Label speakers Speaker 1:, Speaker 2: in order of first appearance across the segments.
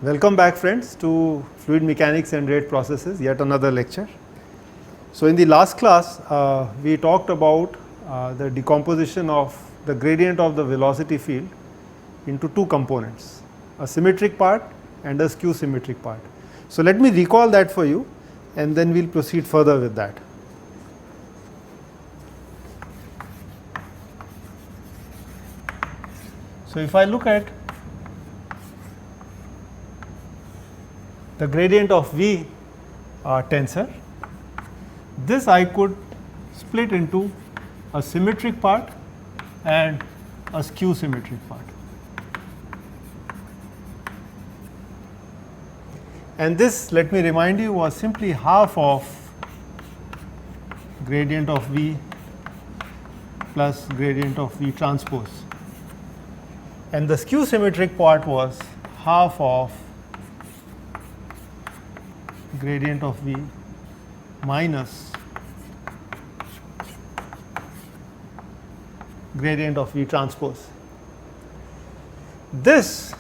Speaker 1: Welcome back, friends, to Fluid Mechanics and Rate Processes, yet another lecture. So in the last class, we talked about the decomposition of the gradient of the velocity field into two components, a symmetric part and a skew symmetric part. So let me recall that for you, and then we will proceed further with that. So if I look at the gradient of V tensor, this I could split into a symmetric part and a skew symmetric part. And this, let me remind you, was simply half of gradient of V plus gradient of V transpose. And the skew symmetric part was half of gradient of V minus gradient of V transpose. This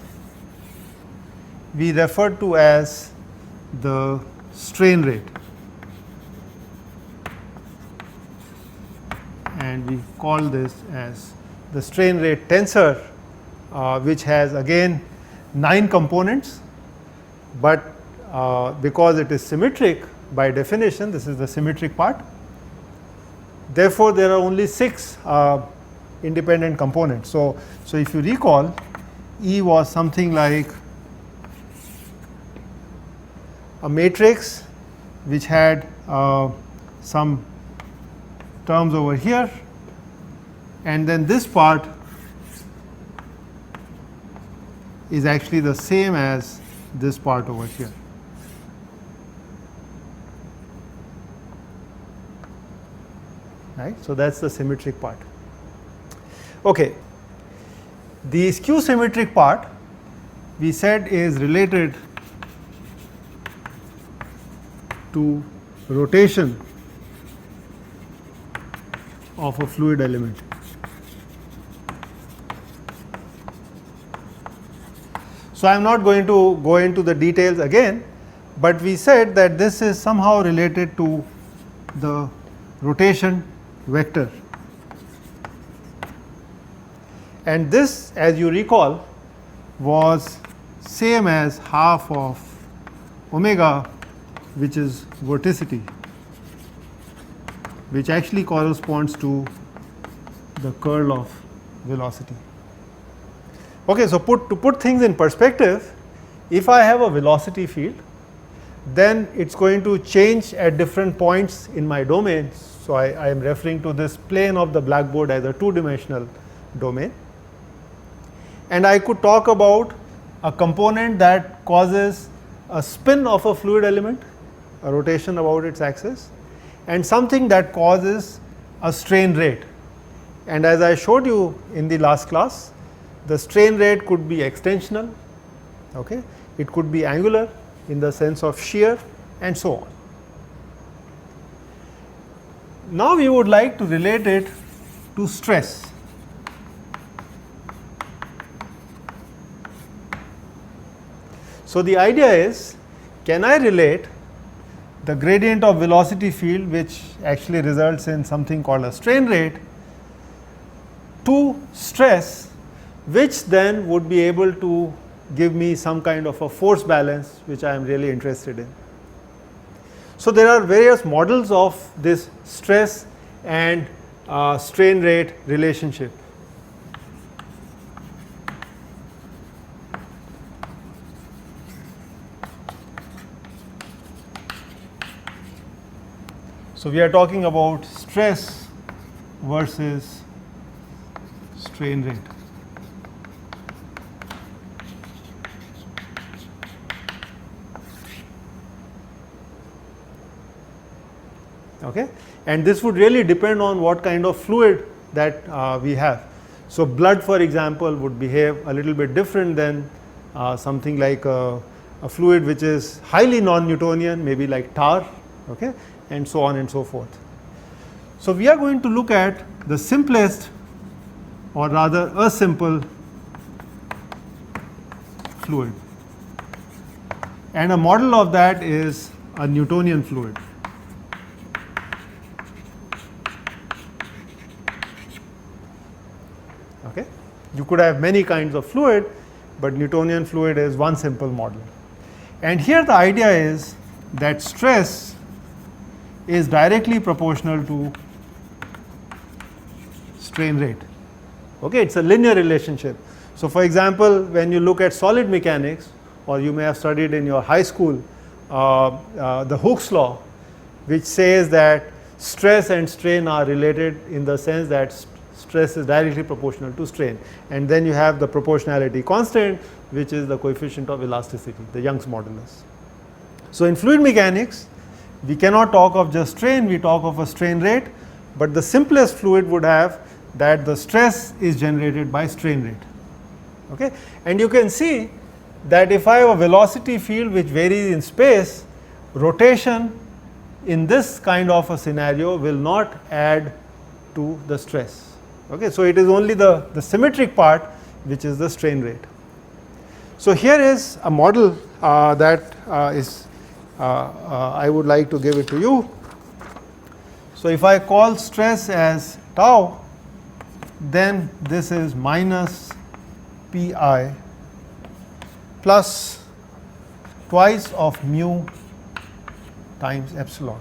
Speaker 1: we refer to as the strain rate, and we call this as the strain rate tensor, which has again 9 components, but because it is symmetric, by definition this is the symmetric part. Therefore, there are only 6 independent components. So if you recall, E was something like a matrix which had some terms over here, and then this part is actually the same as this part over here. Right? So that's the symmetric part. Okay. The skew symmetric part we said is related to rotation of a fluid element. So I am not going to go into the details again, but we said that this is somehow related to the rotation vector. And this, as you recall, was same as half of omega, which is vorticity, which actually corresponds to the curl of velocity. Okay, so to put things in perspective, if I have a velocity field, then it is going to change at different points in my domain. So I am referring to this plane of the blackboard as a 2-dimensional domain. And I could talk about a component that causes a spin of a fluid element, a rotation about its axis, and something that causes a strain rate. And as I showed you in the last class, the strain rate could be extensional, okay? It could be angular in the sense of shear, and so on. Now we would like to relate it to stress. So the idea is, can I relate the gradient of velocity field, which actually results in something called a strain rate, to stress, which then would be able to give me some kind of a force balance, which I am really interested in. So there are various models of this stress and strain rate relationship. So we are talking about stress versus strain rate. Okay, and this would really depend on what kind of fluid that we have. So blood, for example, would behave a little bit different than something like a fluid which is highly non-Newtonian, maybe like tar, okay, and so on and so forth. So we are going to look at the simplest, or rather a simple fluid. and a model of that is a Newtonian fluid. Okay. You could have many kinds of fluid, but Newtonian fluid is one simple model. And here the idea is that stress is directly proportional to strain rate. Okay, it's a linear relationship. So for example, when you look at solid mechanics, or you may have studied in your high school the Hooke's law, which says that stress and strain are related in the sense that stress is directly proportional to strain, and then you have the proportionality constant, which is the coefficient of elasticity, the Young's modulus. So in fluid mechanics, we cannot talk of just strain, we talk of a strain rate, but the simplest fluid would have that the stress is generated by strain rate. Okay? And you can see that if I have a velocity field which varies in space, rotation in this kind of a scenario will not add to the stress. Okay? So it is only the symmetric part which is the strain rate. So here is a model I would like to give it to you. So if I call stress as tau, then this is minus pi plus twice of mu times epsilon.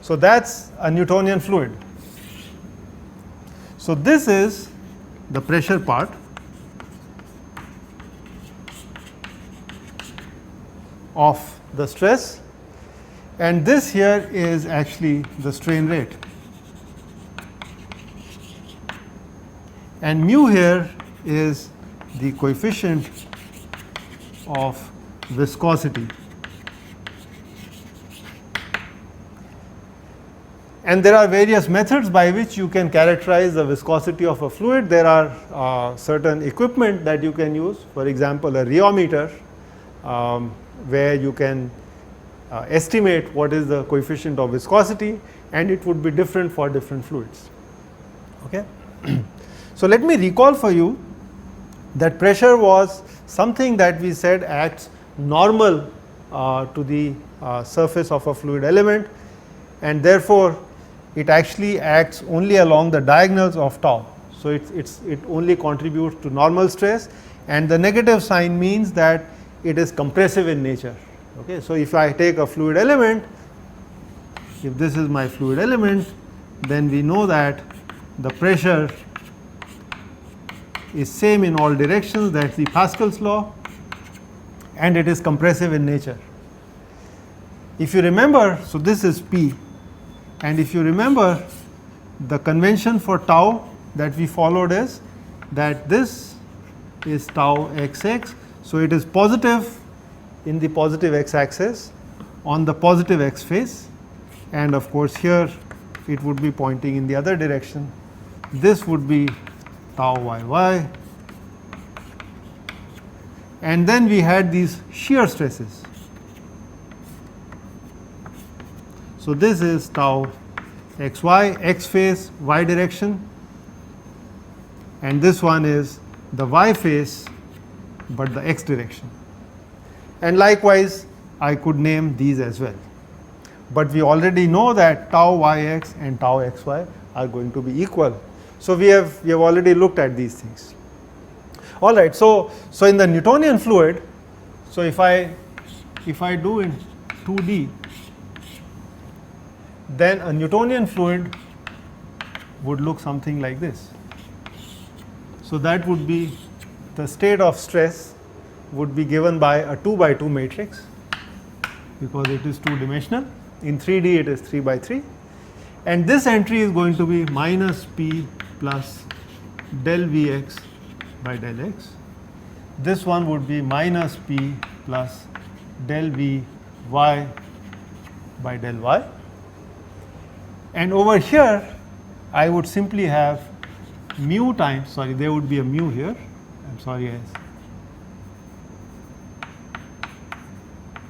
Speaker 1: So that's a Newtonian fluid. So this is the pressure part, of the stress, and this here is actually the strain rate, and mu here is the coefficient of viscosity. And there are various methods by which you can characterize the viscosity of a fluid. There are certain equipment that you can use, for example a rheometer, where you can estimate what is the coefficient of viscosity, and it would be different for different fluids. Okay? So let me recall for you that pressure was something that we said acts normal to the surface of a fluid element, and therefore it actually acts only along the diagonals of tau. So it only contributes to normal stress, and the negative sign means that it is compressive in nature. Okay? So if I take a fluid element, if this is my fluid element, then we know that the pressure is same in all directions, that is the Pascal's law, and it is compressive in nature. If you remember, so this is P, and if you remember, the convention for tau that we followed is that this is tau xx, so it is positive in the positive x axis on the positive x phase, and of course here it would be pointing in the other direction. This would be tau yy, and then we had these shear stresses. So this is tau xy, x phase y direction, and this one is the y phase but the x direction. And likewise I could name these as well, but we already know that tau yx and tau xy are going to be equal. So we have already looked at these things. All right. So in the Newtonian fluid, so if I do in 2D, then a Newtonian fluid would look something like this. So that would be the state of stress would be given by a 2 by 2 matrix, because it is 2 dimensional. In 3D it is 3 by 3, and this entry is going to be minus P plus del Vx by del x. This one would be minus P plus del Vy by del y, and over here I would simply have mu times, sorry, there would be a mu here, I am sorry,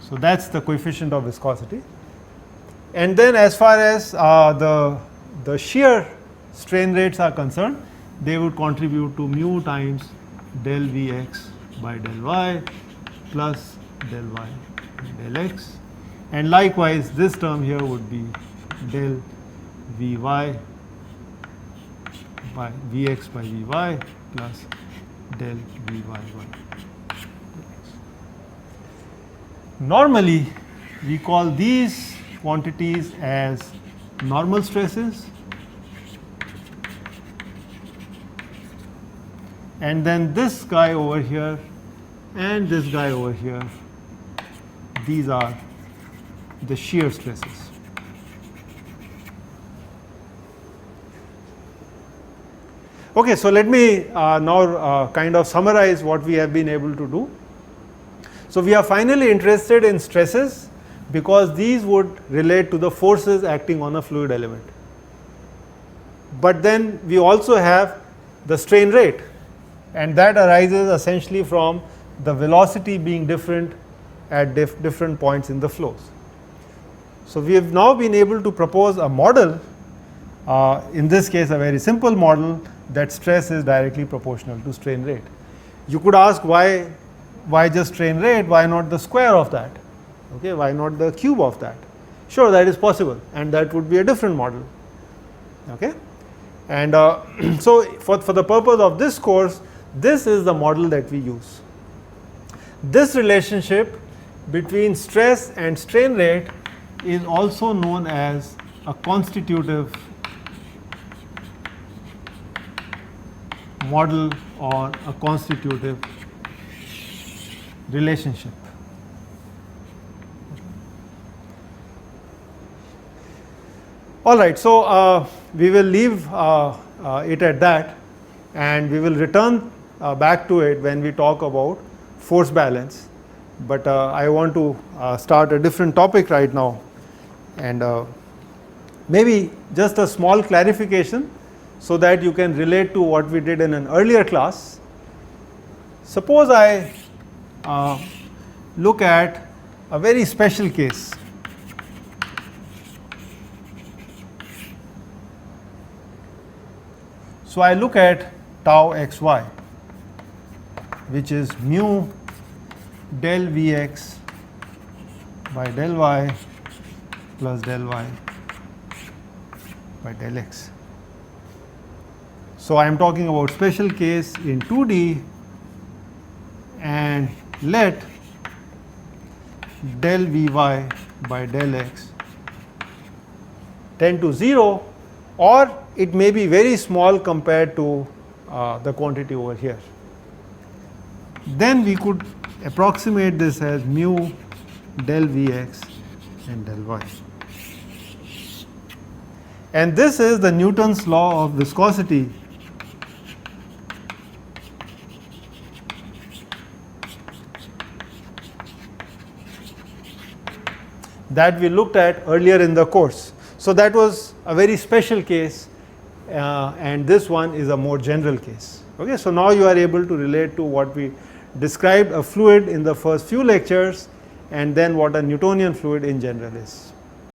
Speaker 1: so that is the coefficient of viscosity. And then as far as the shear strain rates are concerned, they would contribute to mu times del Vx by del y plus del y del x, and likewise this term here would be del Vy by Vx by Vy plus del Vy by dx. Normally we call these quantities as normal stresses, and then this guy over here and this guy over here, these are the shear stresses. Okay, so let me now kind of summarize what we have been able to do. So we are finally interested in stresses because these would relate to the forces acting on a fluid element. But then we also have the strain rate, and that arises essentially from the velocity being different at different points in the flows. So we have now been able to propose a model, in this case a very simple model, that stress is directly proportional to strain rate. You could ask why just strain rate, why not the square of that, okay, why not the cube of that? Sure, that is possible, and that would be a different model, okay. And so for the purpose of this course, this is the model that we use. This relationship between stress and strain rate is also known as a constitutive model or a constitutive relationship. All right, so we will leave it at that, and we will return back to it when we talk about force balance. But I want to start a different topic right now, and maybe just a small clarification so that you can relate to what we did in an earlier class. Suppose I look at a very special case. So I look at tau xy, which is mu del Vx by del y plus del y by del x. So I am talking about special case in 2D, and let del Vy by del x tend to 0, or it may be very small compared to the quantity over here. Then we could approximate this as mu del Vx and del y. And this is the Newton's law of viscosity, that we looked at earlier in the course. So that was a very special case, and this one is a more general case. Okay, so now you are able to relate to what we described a fluid in the first few lectures, and then what a Newtonian fluid in general is.